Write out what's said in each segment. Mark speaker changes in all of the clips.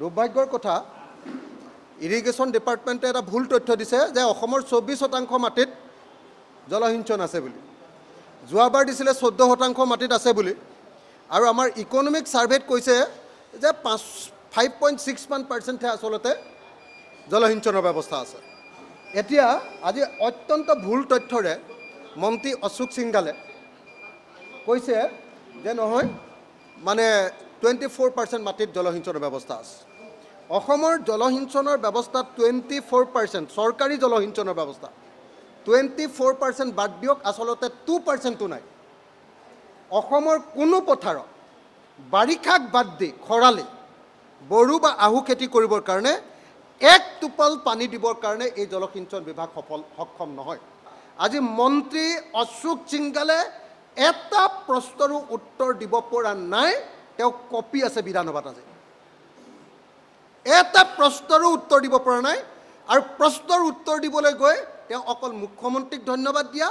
Speaker 1: দুৰ্ভাগ্যৰ কথা ইৰিগেশ্যন ডিপাৰ্টমেণ্টে এটা ভুল তথ্য দিছে যে অসমৰ 24% মাটিত জলসিঞ্চন আছে বুলি। যোৱাবাৰ দিছিলে 14% মাটিত আছে বুলি। আৰু আমাৰ ইকনমিক সাৰ্ভেত কৈছে যে 5.61% আচলতে জলসিঞ্চনৰ ব্যৱস্থা আছে। এতিয়া আজি অত্যন্ত ভুল তথ্যৰে মন্ত্ৰী অশোক সিংগালে কৈছে যে নহয় মানে 24% মাটিত জলসিঞ্চনৰ ব্যৱস্থা আছে। অসমৰ জলসিঞ্চনৰ ব্যৱস্থা 24% চৰকাৰী জলসিঞ্চনৰ ব্যৱস্থা 24% বাদ দিয়ক আচলতে 2%ও নাই। অসমৰ কোনো পথাৰত বাৰিষাক বাদ দি খৰালি বড়ো বা আহু খেতি কৰিবৰ কাৰণে এক টোপাল পানী দিবৰ কাৰণে এই জলসিঞ্চন বিভাগ সক্ষম নহয়। আজি মন্ত্ৰী অশোক সিংগালে এটা প্ৰশ্নৰো উত্তৰ দিব পৰা নাই। তেওঁ কপি আছে বিধানসভাত আজি এটা প্ৰশ্নৰো উত্তৰ দিব পৰা নাই। আৰু প্ৰশ্নৰ উত্তৰ দিবলৈ গৈ তেওঁ অকল মুখ্যমন্ত্ৰীক ধন্যবাদ দিয়া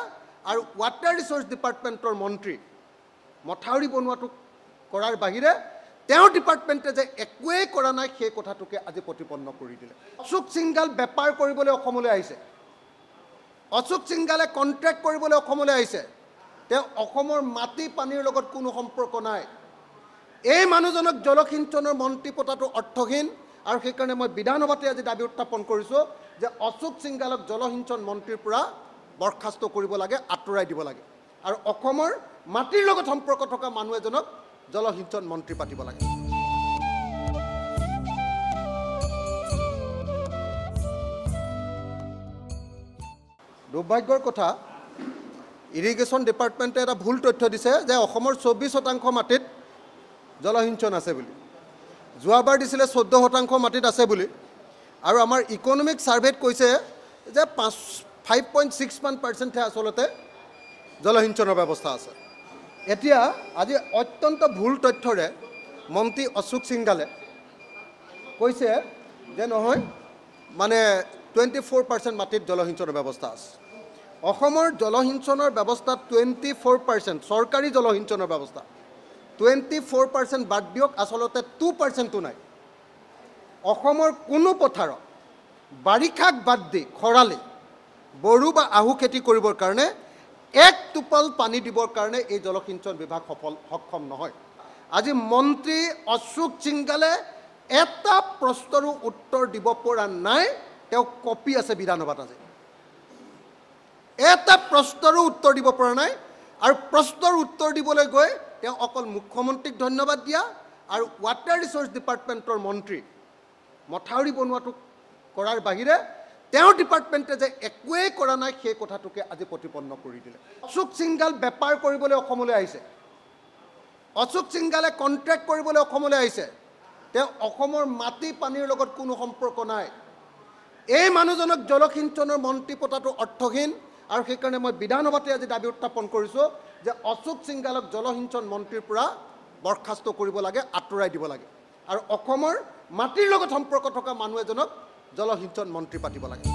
Speaker 1: আৰু ৱাটাৰ ৰিচোৰ্চ ডিপাৰ্টমেণ্টৰ মন্ত্ৰী মথাউৰি বনোৱাটো কৰাৰ বাহিৰে তেওঁৰ ডিপাৰ্টমেণ্টে যে একোৱেই কৰা নাই সেই কথাটোকে আজি প্ৰতিপন্ন কৰি দিলে। অশোক সিংগাল বেপাৰ কৰিবলৈ অসমলৈ আহিছে। অশোক সিংগালে কণ্ট্ৰেক্ট কৰিবলৈ অসমলৈ আহিছে। তেওঁ অসমৰ মাটি পানীৰ লগত কোনো সম্পৰ্ক নাই। এই মানুহজনক জলসিঞ্চনৰ মন্ত্ৰী পতাটো অৰ্থহীন। আৰু সেইকাৰণে মই বিধানসভাতে আজি দাবী উত্থাপন কৰিছোঁ যে অশোক সিংগালক জলসিঞ্চন মন্ত্ৰীৰ পৰা বৰখাস্ত কৰিব লাগে, আঁতৰাই দিব লাগে। আৰু অসমৰ মাটিৰ লগত সম্পৰ্ক থকা মানুহ এজনক জলসিঞ্চন মন্ত্ৰী পাতিব লাগে। দুৰ্ভাগ্যৰ কথা ইৰিগেশ্যন ডিপাৰ্টমেণ্টে এটা ভুল তথ্য দিছে যে অসমৰ 24% মাটিত জলসিঞ্চন আছে বুলি। যোৱাবাৰ দিছিলে 14% মাটিত আছে বুলি। আৰু আমাৰ ইকনমিক সাৰ্ভেত কৈছে যে 5.61% আচলতে জলসিঞ্চনৰ ব্যৱস্থা আছে। এতিয়া আজি অত্যন্ত ভুল তথ্যৰে মন্ত্ৰী অশোক সিংগালে কৈছে যে নহয় মানে 24% মাটিত জলসিঞ্চনৰ ব্যৱস্থা আছে। অসমৰ জলসিঞ্চনৰ ব্যৱস্থা 24% চৰকাৰী জলসিঞ্চনৰ ব্যৱস্থা 24% বাদ দিয়ক আচলতে 2%ও নাই। অসমৰ কোনো পথাৰত বাৰিষাক বাদ দি খৰালি বড়ো বা আহু খেতি কৰিবৰ কাৰণে এক টোপাল পানী দিবৰ কাৰণে এই জলসিঞ্চন বিভাগ সক্ষম নহয়। আজি মন্ত্ৰী অশোক সিংগালে এটা প্ৰশ্নৰো উত্তৰ দিব পৰা নাই। তেওঁ কপি আছে বিধানসভাত আজি এটা প্ৰশ্নৰো উত্তৰ দিব পৰা নাই। আৰু প্ৰশ্নৰ উত্তৰ দিবলৈ গৈ তেওঁ অকল মুখ্যমন্ত্ৰীক ধন্যবাদ দিয়া আৰু ৱাটাৰ ৰিচোৰ্চ ডিপাৰ্টমেণ্টৰ মন্ত্ৰী মথাউৰি বনোৱাটো কৰাৰ বাহিৰে তেওঁৰ ডিপাৰ্টমেণ্টে যে একোৱেই কৰা নাই সেই কথাটোকে আজি প্ৰতিপন্ন কৰি দিলে। অশোক সিংগাল বেপাৰ কৰিবলৈ অসমলৈ আহিছে। অশোক সিংগালে কণ্ট্ৰেক্ট কৰিবলৈ অসমলৈ আহিছে। তেওঁ অসমৰ মাটি পানীৰ লগত কোনো সম্পৰ্ক নাই। এই মানুহজনক জলসিঞ্চনৰ মন্ত্ৰী পতাটো অৰ্থহীন। আৰু সেইকাৰণে মই বিধানসভাতে আজি দাবী উত্থাপন কৰিছোঁ যে অশোক সিংগালক জলসিঞ্চন মন্ত্ৰীৰ পৰা বৰখাস্ত কৰিব লাগে, আঁতৰাই দিব লাগে। আৰু অসমৰ মাটিৰ লগত সম্পৰ্ক থকা মানুহ এজনক জলসিঞ্চন মন্ত্ৰী পাতিব লাগে।